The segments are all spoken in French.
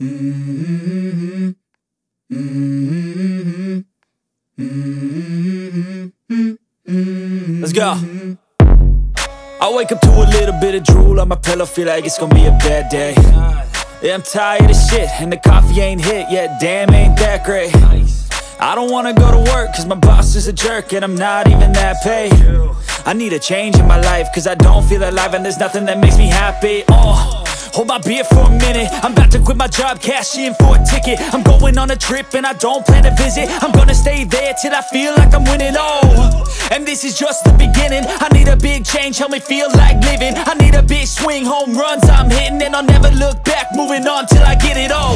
Let's go. I wake up to a little bit of drool on my pillow, feel like it's gonna be a bad day. Yeah, I'm tired of shit, and the coffee ain't hit yet, damn, ain't that great. I don't wanna go to work, cause my boss is a jerk, and I'm not even that paid. I need a change in my life, cause I don't feel alive, and there's nothing that makes me happy. Hold my beer for a minute, I'm about to quit my job, cash in for a ticket. I'm going on a trip and I don't plan to visit. I'm gonna stay there till I feel like I'm winning, and this is just the beginning. I need a big change, help me feel like living. I need a big swing, home runs I'm hitting, and I'll never look back, moving on till I get it all.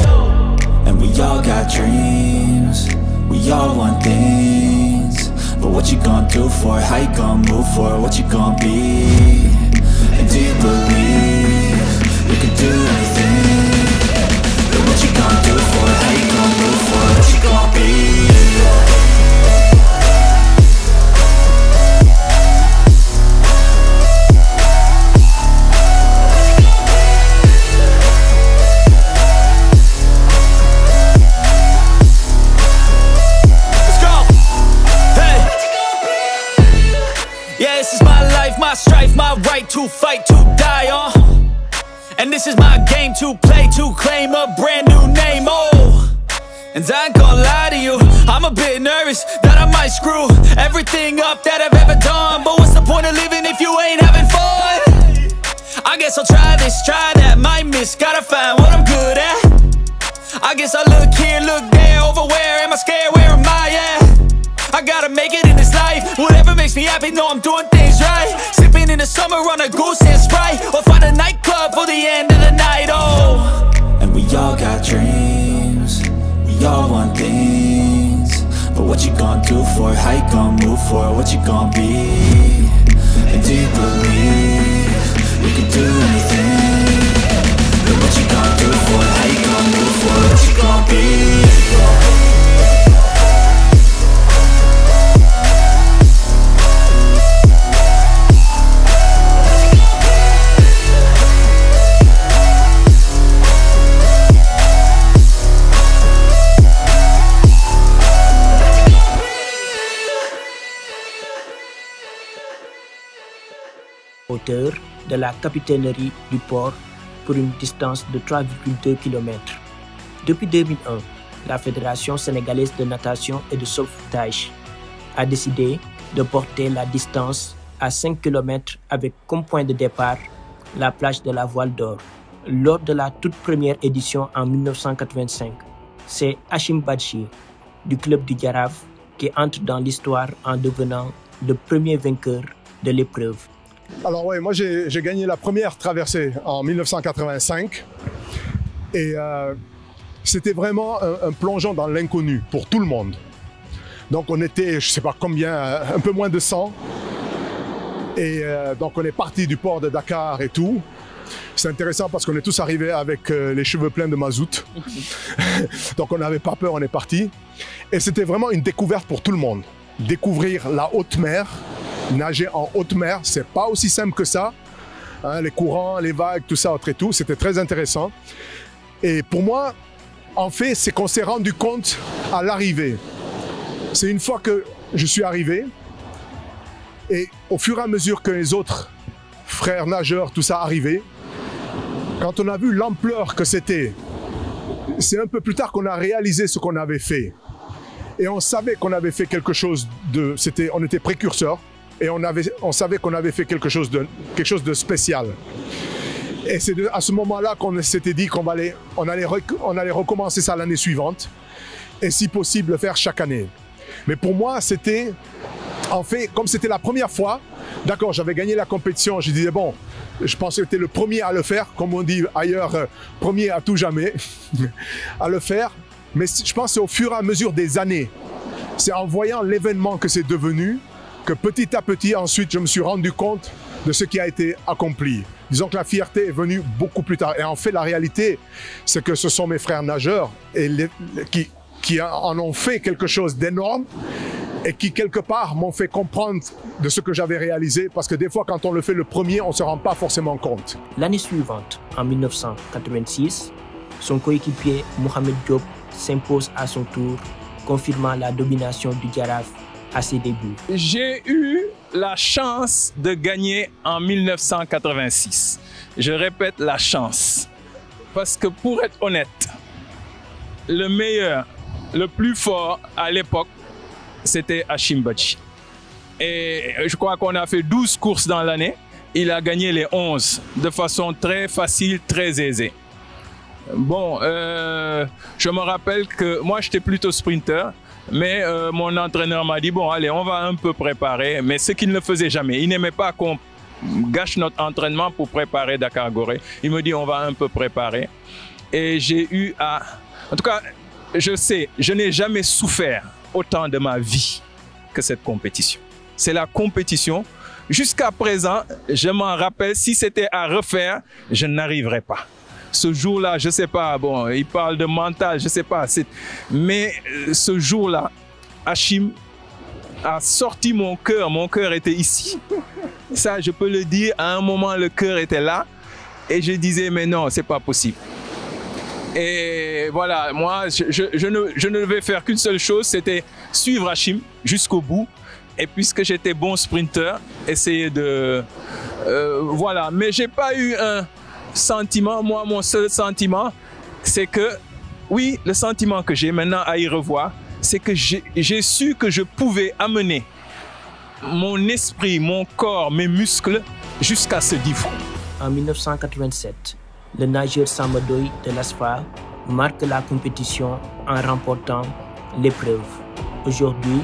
And we all got dreams, we all want things, but what you gonna do for it? How you gonna move for it? What you gonna be? And do you believe you can do anything? But what you gonna do for it? How you gonna move for it? What you gonna be? Let's go! Hey! Yeah, this is my life, my strife, my right to fight, to die on. And this is my game to play, to claim a brand new name, And I ain't gonna lie to you, I'm a bit nervous that I might screw everything up that I've ever done. But what's the point of living if you ain't having fun? I guess I'll try this, try that, might miss, gotta find what I'm good at. I guess I look here, look there, over where am I scared, where am I at? I gotta make it in this life, whatever makes me happy, know I'm doing things right. Sipping in the summer on a goose and Sprite, or find a nightclub for the end of the night, And we all got dreams, we all want things, but what you gonna do for it? How you gonna move for it? What you gonna be? And do you believe you can do anything? But what you gonna do for it? How you gonna move for it? What you gonna be? Hauteur de la capitainerie du port pour une distance de 3,2 km. Depuis 2001, la Fédération sénégalaise de natation et de sauvetage a décidé de porter la distance à 5 km avec comme point de départ la plage de la Voile d'Or. Lors de la toute première édition en 1985, c'est Hachim Badji du club du Jaraaf qui entre dans l'histoire en devenant le premier vainqueur de l'épreuve. Alors ouais, moi j'ai gagné la première traversée en 1985 et c'était vraiment un plongeon dans l'inconnu pour tout le monde. Donc on était, je sais pas combien, un peu moins de 100 et donc on est parti du port de Dakar et tout. C'est intéressant parce qu'on est tous arrivés avec les cheveux pleins de mazout. Donc on n'avait pas peur, on est parti. Et c'était vraiment une découverte pour tout le monde. Découvrir la haute mer. Nager en haute mer, c'est pas aussi simple que ça. Hein, les courants, les vagues, tout ça, autre et tout, c'était très intéressant. Et pour moi, en fait, c'est qu'on s'est rendu compte à l'arrivée. C'est une fois que je suis arrivé, et au fur et à mesure que les autres frères nageurs, tout ça arrivaient, quand on a vu l'ampleur que c'était, c'est un peu plus tard qu'on a réalisé ce qu'on avait fait. Et on savait qu'on avait fait quelque chose de... on était précurseurs. Et on savait qu'on avait fait quelque chose de spécial. Et c'est à ce moment-là qu'on s'était dit qu'on allait recommencer ça l'année suivante. Et si possible, le faire chaque année. Mais pour moi, c'était, en fait, comme c'était la première fois, d'accord, j'avais gagné la compétition, je disais, bon, je pensais que j'étais le premier à le faire, comme on dit ailleurs, premier à tout jamais, à le faire. Mais je pense que c'est au fur et à mesure des années. C'est en voyant l'événement que c'est devenu, que petit à petit, ensuite, je me suis rendu compte de ce qui a été accompli. Disons que la fierté est venue beaucoup plus tard. Et en fait, la réalité, c'est que ce sont mes frères nageurs qui en ont fait quelque chose d'énorme et qui, quelque part, m'ont fait comprendre de ce que j'avais réalisé. Parce que des fois, quand on le fait le premier, on ne se rend pas forcément compte. L'année suivante, en 1986, Son coéquipier Mohamed Diop s'impose à son tour, confirmant la domination du Jaraaf à ses débuts. J'ai eu la chance de gagner en 1986. Je répète, la chance. Parce que pour être honnête, le meilleur, le plus fort à l'époque, c'était Hachim Badji. Et je crois qu'on a fait 12 courses dans l'année. Il a gagné les 11 de façon très facile, très aisée. Bon, je me rappelle que moi, j'étais plutôt sprinter. Mais mon entraîneur m'a dit, bon, allez, on va un peu préparer. Mais ce qu'il ne faisait jamais, il n'aimait pas qu'on gâche notre entraînement pour préparer Dakar-Gorée. Il me dit, on va un peu préparer. Et j'ai eu à... En tout cas, je sais, je n'ai jamais souffert autant de ma vie que cette compétition. C'est la compétition. Jusqu'à présent, je m'en rappelle, si c'était à refaire, je n'arriverais pas. Ce jour-là, je ne sais pas, bon, il parle de mental, je ne sais pas. Mais ce jour-là, Hachim a sorti mon cœur était ici. Ça, je peux le dire, à un moment, le cœur était là. Et je disais, mais non, ce n'est pas possible. Et voilà, moi, je ne vais faire qu'une seule chose, c'était suivre Hachim jusqu'au bout. Et puisque j'étais bon sprinter, essayer de... voilà, mais je n'ai pas eu un sentiment. Moi, mon seul sentiment, c'est que, oui, le sentiment que j'ai maintenant à y revoir, c'est que j'ai su que je pouvais amener mon esprit, mon corps, mes muscles jusqu'à ce niveau. En 1987, le nageur Samadoy de l'ASFA marque la compétition en remportant l'épreuve. Aujourd'hui,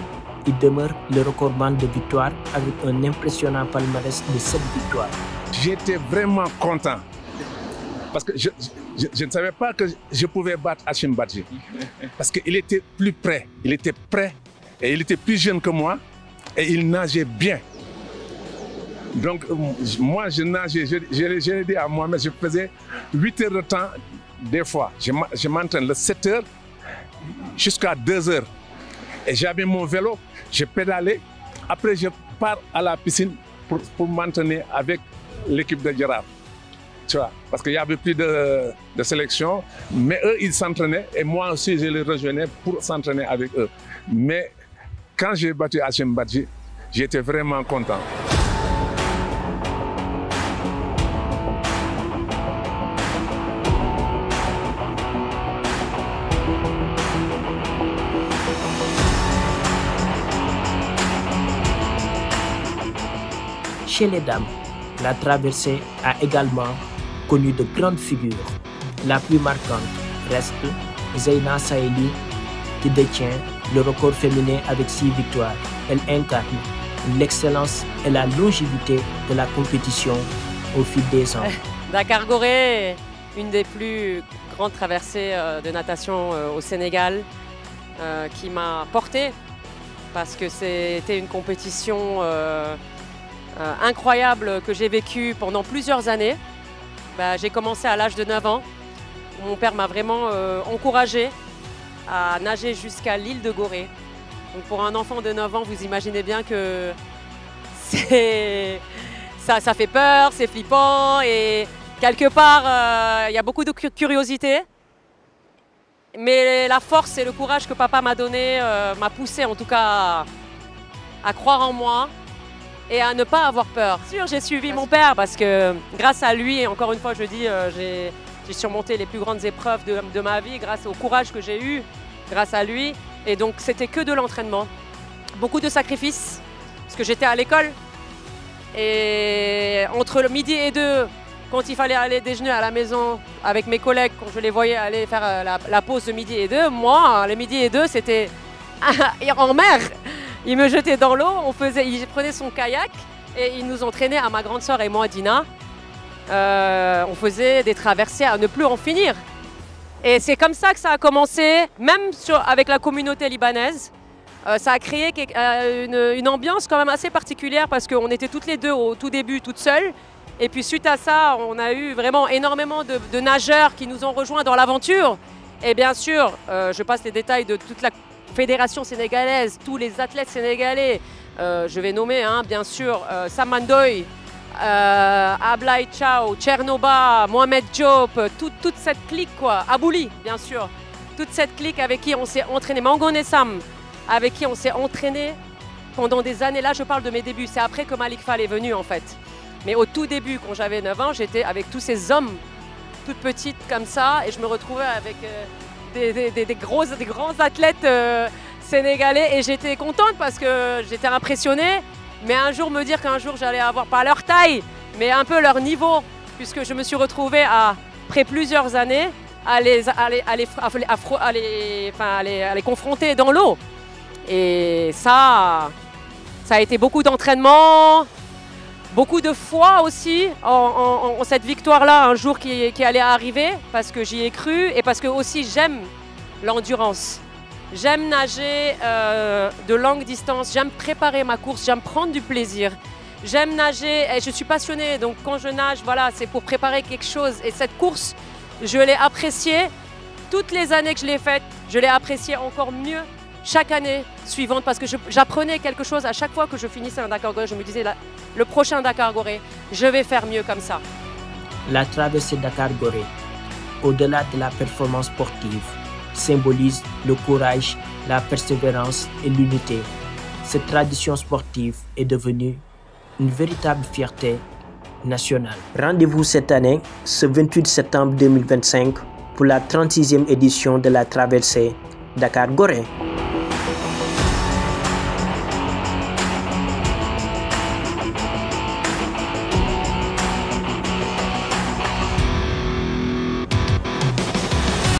il demeure le recordman de victoires avec un impressionnant palmarès de 7 victoires. J'étais vraiment content parce que je ne savais pas que je pouvais battre Hachim Badji parce qu'il était plus près, il était prêt et il était plus jeune que moi et il nageait bien. Donc moi je nageais, je l'ai dit à moi, mais je faisais 8 heures de temps des fois. Je m'entraîne le 7 heures jusqu'à 2 heures et j'avais mon vélo. Je pédalais, après je pars à la piscine pour m'entraîner avec l'équipe de Jaraaf. Tu vois, parce qu'il n'y avait plus de sélection, mais eux ils s'entraînaient et moi aussi je les rejoignais pour s'entraîner avec eux. Mais quand j'ai battu Hachim Badji, j'étais vraiment content. Chez les dames, la traversée a également connu de grandes figures. La plus marquante reste Zeina Saeli, qui détient le record féminin avec 6 victoires. Elle incarne l'excellence et la longévité de la compétition au fil des ans. Dakar-Gorée, une des plus grandes traversées de natation au Sénégal, qui m'a portée parce que c'était une compétition incroyable que j'ai vécu pendant plusieurs années. J'ai commencé à l'âge de 9 ans. Mon père m'a vraiment encouragée à nager jusqu'à l'île de Gorée. Donc pour un enfant de 9 ans, vous imaginez bien que ça fait peur, c'est flippant et quelque part, il y a beaucoup de curiosité. Mais la force et le courage que papa m'a donné m'a poussé en tout cas à croire en moi et à ne pas avoir peur. Sûr, j'ai suivi mon père parce que grâce à lui, et encore une fois je dis, j'ai surmonté les plus grandes épreuves de ma vie grâce au courage que j'ai eu, grâce à lui. Et donc c'était que de l'entraînement, beaucoup de sacrifices, parce que j'étais à l'école. Et entre le midi et 2, quand il fallait aller déjeuner à la maison avec mes collègues, quand je les voyais aller faire la pause de midi et 2, moi, le midi et 2, c'était en mer. Il me jetait dans l'eau, il prenait son kayak et il nous entraînait à ma grande sœur et moi, Dina. On faisait des traversées à ne plus en finir. Et c'est comme ça que ça a commencé, même avec la communauté libanaise. Ça a créé une ambiance quand même assez particulière parce qu'on était toutes les deux au tout début, toutes seules. Et puis suite à ça, on a eu vraiment énormément de nageurs qui nous ont rejoints dans l'aventure. Et bien sûr, je passe les détails de toute la fédération sénégalaise, tous les athlètes sénégalais. Je vais nommer bien sûr Samandoy, Ablai Chao, Tchernoba, Mohamed Diop, toute cette clique, quoi. Abouli, bien sûr. Toute cette clique avec qui on s'est entraîné. Mangone Sam, avec qui on s'est entraîné pendant des années. Là, je parle de mes débuts. C'est après que Malik Fall est venu, en fait. Mais au tout début, quand j'avais 9 ans, j'étais avec tous ces hommes, toutes petites comme ça, et je me retrouvais avec des grands athlètes sénégalais, et j'étais contente parce que j'étais impressionnée. Mais un jour, me dire qu'un jour, j'allais avoir, pas leur taille, mais un peu leur niveau, puisque je me suis retrouvée, après plusieurs années, à les confronter dans l'eau. Et ça a été beaucoup d'entraînement, beaucoup de foi aussi en cette victoire-là, un jour qui allait arriver, parce que j'y ai cru et parce que aussi j'aime l'endurance. J'aime nager de longue distance, j'aime préparer ma course, j'aime prendre du plaisir. J'aime nager et je suis passionnée, donc quand je nage, voilà, c'est pour préparer quelque chose. Et cette course, je l'ai appréciée. Toutes les années que je l'ai faite, je l'ai appréciée encore mieux chaque année suivante parce que j'apprenais quelque chose à chaque fois que je finissais un Dakar Gorée. Je me disais, le prochain Dakar Gorée, je vais faire mieux comme ça. La traversée Dakar Gorée, au-delà de la performance sportive, symbolise le courage, la persévérance et l'unité. Cette tradition sportive est devenue une véritable fierté nationale. Rendez-vous cette année, ce 28 septembre 2025, pour la 36e édition de la traversée Dakar Gorée.